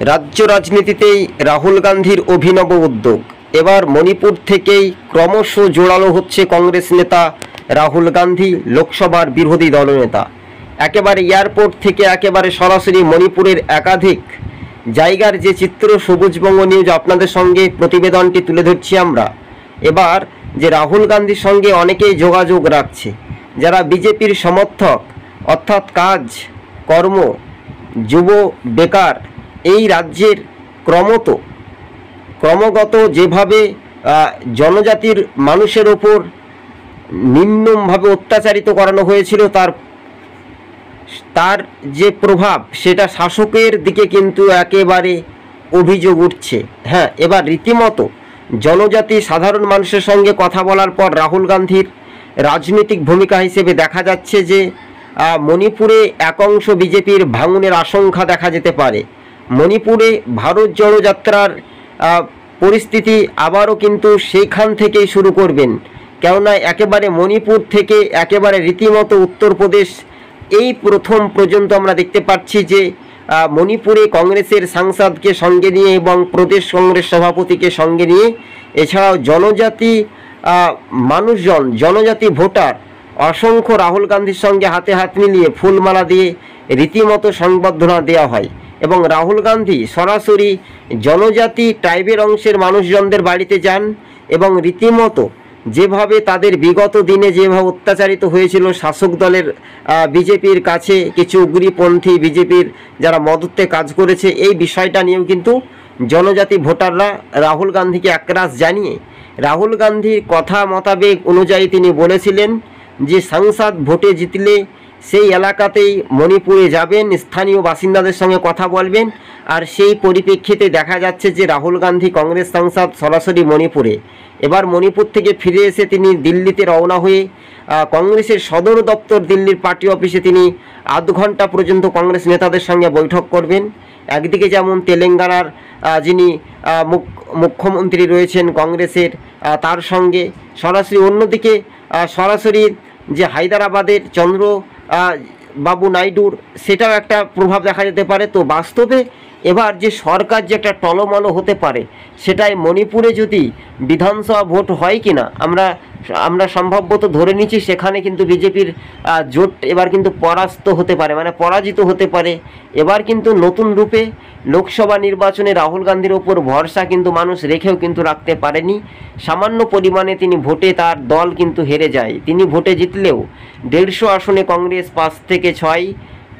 রাজ্য রাজনীতিতেই রাহুল গান্ধীর অভিনব উদ্যোগ। এবার মণিপুর থেকেই ক্রমশ জোরালো হচ্ছে কংগ্রেস নেতা রাহুল গান্ধী, লোকসভার বিরোধী দলনেতা। একেবারে এয়ারপোর্ট থেকে একেবারে সরাসরি মণিপুরের একাধিক জায়গার যে চিত্র সবুজবঙ্গ নিউজ আপনাদের সঙ্গে প্রতিবেদনটি তুলে ধরছি আমরা। এবার যে রাহুল গান্ধীর সঙ্গে অনেকেই যোগাযোগ রাখছে, যারা বিজেপির সমর্থক, অর্থাৎ কাজ কর্ম যুব বেকার এই রাজ্যের ক্রমাগত যেভাবে জনজাতির মানুষের ওপর নিম্নভাবে অত্যাচারিত করানো হয়েছিল, তার যে প্রভাব সেটা শাসকের দিকে কিন্তু একেবারে অভিযোগ উঠছে। হ্যাঁ, এবার রীতিমতো জনজাতি সাধারণ মানুষের সঙ্গে কথা বলার পর রাহুল গান্ধীর রাজনৈতিক ভূমিকা হিসেবে দেখা যাচ্ছে যে মণিপুরে এক অংশ বিজেপির ভাঙনের আশঙ্কা দেখা যেতে পারে। মণিপুরে ভারত জোড়ো যাত্রার পরিস্থিতি আবারও কিন্তু সেইখান থেকেই শুরু করবেন, কেননা একেবারে মণিপুর থেকে একেবারে রীতিমতো উত্তরপ্রদেশ এই প্রথম পর্যন্ত আমরা দেখতে পাচ্ছি যে মণিপুরে কংগ্রেসের সাংসদকে সঙ্গে নিয়ে এবং প্রদেশ কংগ্রেস সভাপতিকে সঙ্গে নিয়ে, এছাড়াও জনজাতি মানুষজন, জনজাতি ভোটার অসংখ্য রাহুল গান্ধীর সঙ্গে হাতে হাত মিলিয়ে ফুলমালা দিয়ে রীতিমতো সংবর্ধনা দেওয়া হয় এবং রাহুল গান্ধী সরাসরি জনজাতি ট্রাইবের অংশের মানুষজনদের বাড়িতে যান এবং রীতিমতো যেভাবে তাদের বিগত দিনে যেভাবে অত্যাচারিত হয়েছিল শাসক দলের বিজেপির কাছে কিছু উগ্রপন্থী বিজেপির যারা মদতে কাজ করেছে, এই বিষয়টা নিয়েও কিন্তু জনজাতি ভোটাররা রাহুল গান্ধীকে একরাশ জানিয়ে রাহুল গান্ধীর কথা মোতাবেক অনুযায়ী তিনি বলেছিলেন যে সাংসদ ভোটে জিতলে সেই এলাকাতেই মণিপুরে যাবেন, স্থানীয় বাসিন্দাদের সঙ্গে কথা বলবেন। আর সেই পরিপ্রেক্ষিতে দেখা যাচ্ছে যে রাহুল গান্ধী কংগ্রেস সাংসদ সরাসরি মণিপুরে, এবার মণিপুর থেকে ফিরে এসে তিনি দিল্লিতে রওনা হয়ে কংগ্রেসের সদর দপ্তর দিল্লির পার্টি অফিসে তিনি আধ ঘন্টা পর্যন্ত কংগ্রেস নেতাদের সঙ্গে বৈঠক করবেন। একদিকে যেমন তেলেঙ্গানার যিনি মুখ্যমন্ত্রী রয়েছেন কংগ্রেসের, তার সঙ্গে সরাসরি, অন্যদিকে সরাসরি যে হায়দ্রাবাদের বাবু নাইডুর সেটাও একটা প্রভাব দেখা যেতে পারে। তো বাস্তবে এবার যে সরকার যে একটা টলমলো হতে পারে, সেটাই মণিপুরে যদি বিধানসভা ভোট হয় কিনা আমরা সম্ভবত ধরে নিচ্ছি, সেখানে কিন্তু বিজেপির জোট এবার কিন্তু পরাস্ত হতে পারে, মানে পরাজিত হতে পারে। এবার কিন্তু নতুন রূপে লোকসভা নির্বাচনে রাহুল গান্ধীর ওপর ভরসা কিন্তু মানুষ রেখেও কিন্তু রাখতে পারেনি। সামান্য পরিমাণে তিনি ভোটে তার দল কিন্তু হেরে যায়। তিনি ভোটে জিতলেও 150 আসনে কংগ্রেস 5 থেকে 6,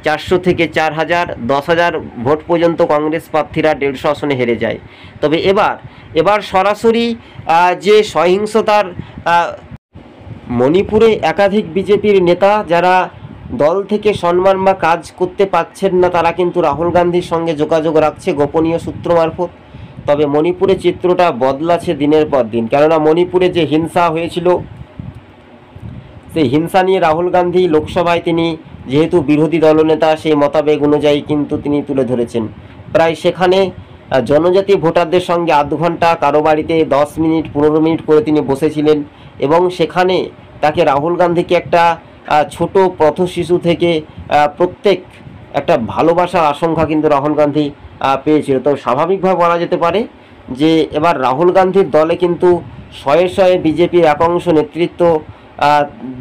400 থেকে 4000, 10,000 ভোট পর্যন্ত কংগ্রেস প্রার্থীরা 150 আসনে হেরে যায়। তবে এবার সরাসরি যে সহিংসতার মণিপুরে একাধিক বিজেপির নেতা যারা দল থেকে সম্মান বা কাজ করতে পারছেন না, তারা কিন্তু রাহুল গান্ধীর সঙ্গে যোগাযোগ রাখছে গোপনীয় সূত্র মারফত। তবে মণিপুরে চিত্রটা বদলাছে দিনের পর দিন, কেননা মণিপুরে যে হিংসা হয়েছিল সেই হিংসা নিয়ে রাহুল গান্ধী লোকসভায় তিনি যেহেতু বিরোধী দলনেতা, সেই মতাবেগ অনুযায়ী কিন্তু তিনি তুলে ধরেছেন। প্রায় সেখানে জনজাতি ভোটারদের সঙ্গে আধ ঘন্টা, কারো বাড়িতে 10 মিনিট 15 মিনিট করে তিনি বসেছিলেন এবং সেখানে তাকে রাহুল গান্ধীকে একটা ছোট পথ শিশু থেকে প্রত্যেক একটা ভালোবাসার আশঙ্কা কিন্তু রাহুল গান্ধী পেয়েছিল। তো স্বাভাবিকভাবে বলা যেতে পারে যে এবার রাহুল গান্ধীর দলে কিন্তু শয়ে শয়ে বিজেপির একাংশ নেতৃত্ব,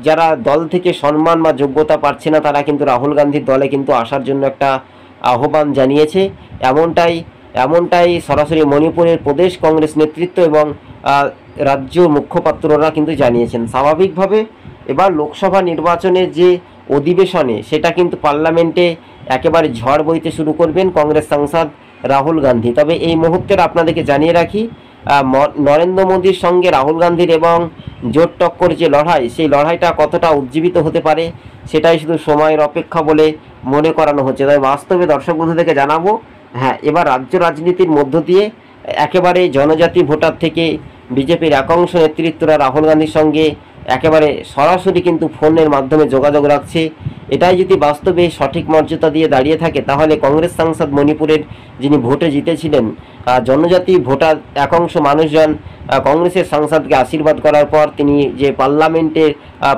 যারা দল থেকে সম্মান বা যোগ্যতা পাচ্ছে না, তারা কিন্তু রাহুল গান্ধীর দলে কিন্তু আসার জন্য একটা আহ্বান জানিয়েছে। এমনটাই সরাসরি মণিপুরের প্রদেশ কংগ্রেস নেতৃত্ব এবং রাজ্য মুখপাত্ররা কিন্তু জানিয়েছেন। স্বাভাবিকভাবে এবার লোকসভা নির্বাচনের যে অধিবেশনে সেটা কিন্তু পার্লামেন্টে একেবারে ঝড় বইতে শুরু করবেন কংগ্রেস সাংসদ রাহুল গান্ধী। তবে এই মুহূর্তের আপনাদেরকে জানিয়ে রাখি, নরেন্দ্র মোদীর সঙ্গে রাহুল গান্ধীর এবং জোট টক্কর যে লড়াই, সেই লড়াইটা কতটা উজ্জীবিত হতে পারে সেটাই শুধু সময়ের অপেক্ষা বলে মনে করানো হচ্ছে। তবে বাস্তবে দর্শক বন্ধুদেরকে জানাবো, হ্যাঁ, এবার রাজ্য রাজনীতির মধ্য দিয়ে একেবারে জনজাতি ভোটার থেকে বিজেপির একাংশ নেতৃত্বরা রাহুল গান্ধীর সঙ্গে একেবারে সরাসরি কিন্তু ফোনের মাধ্যমে যোগাযোগ রাখছে। এটাই যদি বাস্তবে সঠিক মর্যাদা দিয়ে দাঁড়িয়ে থাকে, তাহলে কংগ্রেস সাংসদ মণিপুরের যিনি ভোটে জিতেছিলেন, জনজাতি ভোটার একাংশ মানুষজন কংগ্রেসের সাংসদকে আশীর্বাদ করার পর তিনি যে পার্লামেন্টের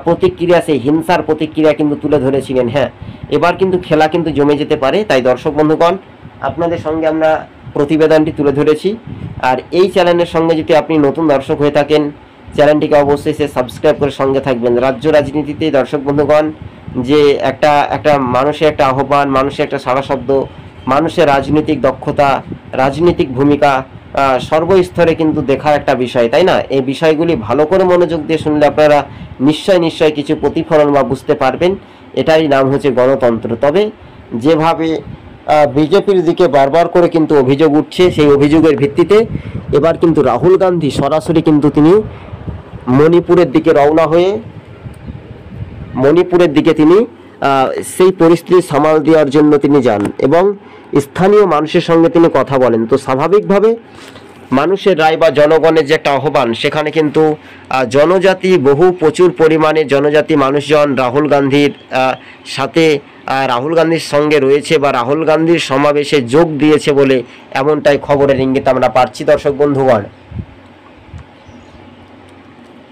প্রতিক্রিয়া, সেই হিংসার প্রতিক্রিয়া কিন্তু তুলে ধরেছিলেন। হ্যাঁ, এবার কিন্তু খেলা কিন্তু জমে যেতে পারে। তাই দর্শক বন্ধুগণ, আপনাদের সঙ্গে আমরা প্রতিবেদনটি তুলে ধরেছি। আর এই চ্যানেলের সঙ্গে যদি আপনি নতুন দর্শক হয়ে থাকেন, চ্যানেলটিকে অবশ্যই সাবস্ক্রাইব করে সঙ্গে থাকবেন। রাজ্য রাজনীতিতে দর্শক বন্ধুগণ, যে একটা মানুষের একটা আহ্বান, মানুষের একটা সাড়া শব্দ, মানুষের রাজনৈতিক দক্ষতা, রাজনৈতিক ভূমিকা সর্বস্তরে কিন্তু দেখার একটা বিষয়, তাই না? এই বিষয়গুলি ভালো করে মনোযোগ দিয়ে শুনলে আপনারা নিশ্চয় কিছু প্রতিফলন বা বুঝতে পারবেন। এটারই নাম হচ্ছে গণতন্ত্র। তবে যেভাবে বিজেপির দিকে বারবার করে কিন্তু অভিযোগ উঠছে, সেই অভিযোগের ভিত্তিতে এবার কিন্তু রাহুল গান্ধী সরাসরি কিন্তু তিনি মণিপুরের দিকে রওনা হয়ে মণিপুরের দিকে তিনি সেই পরিস্থিতি সামাল দেওয়ার জন্য তিনি যান এবং স্থানীয় মানুষের সঙ্গে তিনি কথা বলেন। তো স্বাভাবিকভাবে মানুষের রায় বা জনগণের যে একটা আহ্বান, সেখানে কিন্তু জনজাতি প্রচুর পরিমাণে জনজাতি মানুষজন রাহুল গান্ধীর সাথে রাহুল গান্ধীর সঙ্গে রয়েছে বা রাহুল গান্ধীর সমাবেশে যোগ দিয়েছে বলে এমনটাই খবরের ইঙ্গিত আমরা পাচ্ছি দর্শক বন্ধুগণ।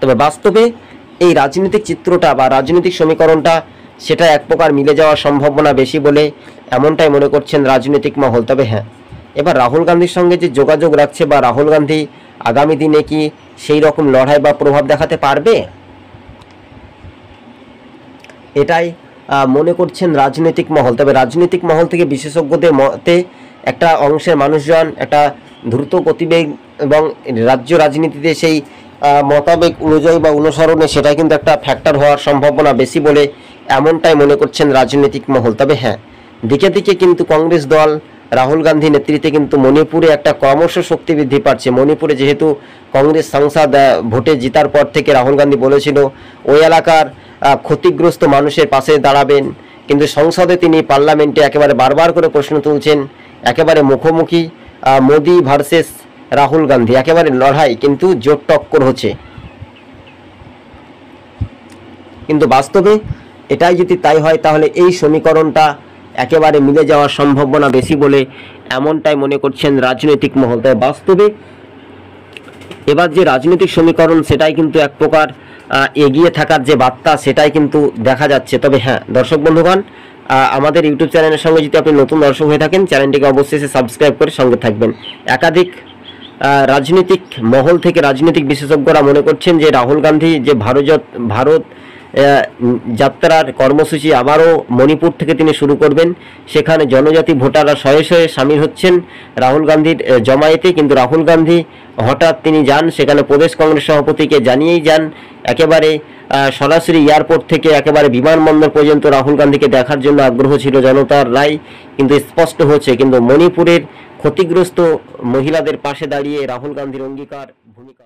তবে বাস্তবে এই রাজনৈতিক চিত্রটা বা রাজনৈতিক সমীকরণটা সেটা এক প্রকার মিলে যাওয়ার সম্ভাবনা বেশি বলে এমনটাই মনে করছেন রাজনৈতিক মহল। তবে হ্যাঁ, এবার রাহুল গান্ধীর সঙ্গে যে যোগাযোগ রাখছে বা রাহুল গান্ধী আগামী দিনে কি সেই রকম লড়াই বা প্রভাব দেখাতে পারবে, এটাই মনে করছেন রাজনৈতিক মহল। তবে রাজনৈতিক মহল থেকে বিশেষজ্ঞদের মতে একটা অংশের মানুষজন একটা দ্রুত গতিবেগ এবং রাজ্য রাজনীতিতে সেই মতাবেগ অনুযায়ী বা অনুসরণে সেটা কিন্তু একটা ফ্যাক্টর হওয়ার সম্ভাবনা বেশি বলে এমনটাই মনে করছেন রাজনৈতিক মহল। তবে হ্যাঁ, দিকে দিকে কিন্তু কংগ্রেস দল রাহুল গান্ধী নেতৃত্বে কিন্তু মণিপুরে একটা ক্রমশ শক্তি বৃদ্ধি পাচ্ছে। মণিপুরে যেহেতু কংগ্রেস সাংসদ ভোটে জেতার পর থেকে রাহুল গান্ধী বলেছিল ওই এলাকার ক্ষতিগ্রস্ত মানুষের পাশে দাঁড়াবেন, কিন্তু সংসদে তিনি পার্লামেন্টে একেবারে বারবার করে প্রশ্ন তুলছেন, একেবারে মুখোমুখি মোদি ভার্সেস রাহুল গান্ধী, একেবারে লড়াই কিন্তু জোর টক্কর হচ্ছে। কিন্তু বাস্তবে এটাই যদি তাই হয়, তাহলে এই সমীকরণটা একেবারে মিলে যাওয়ার সম্ভাবনা বেশি বলে এমনটাই মনে করছেন রাজনৈতিক মহল। তাই বাস্তবে এবার যে রাজনৈতিক সমীকরণ, সেটাই কিন্তু এক প্রকার এগিয়ে থাকার যে বার্তা, সেটাই কিন্তু দেখা যাচ্ছে। তবে হ্যাঁ দর্শক বন্ধুগণ, আমাদের ইউটিউব চ্যানেলের সঙ্গে যদি আপনি নতুন দর্শক হয়ে থাকেন, চ্যানেলটিকে অবশ্যই সাবস্ক্রাইব করে সঙ্গে থাকবেন। একাধিক রাজনৈতিক মহল থেকে রাজনৈতিক বিশেষজ্ঞরা মনে করছেন যে রাহুল গান্ধী যে ভারত যাত্রার কর্মসূচি আবারও মণিপুর থেকে তিনি শুরু করবেন, সেখানে জনজাতি ভোটাররা শয়ে শয়ে সামিল হচ্ছেন রাহুল গান্ধীর জমায়েতে। কিন্তু রাহুল গান্ধী হঠাৎ তিনি যান সেখানে, প্রদেশ কংগ্রেস সভাপতিকে জানিয়েই যান, একেবারে সরাসরি এয়ারপোর্ট থেকে একেবারে বিমানবন্দর পর্যন্ত রাহুল গান্ধীকে দেখার জন্য আগ্রহ ছিল জনতার রায় কিন্তু স্পষ্ট হচ্ছে। কিন্তু মণিপুরের ক্ষতিগ্রস্ত মহিলাদের পাশে দাঁড়িয়ে রাহুল গান্ধীর অঙ্গীকার ভূমিকা।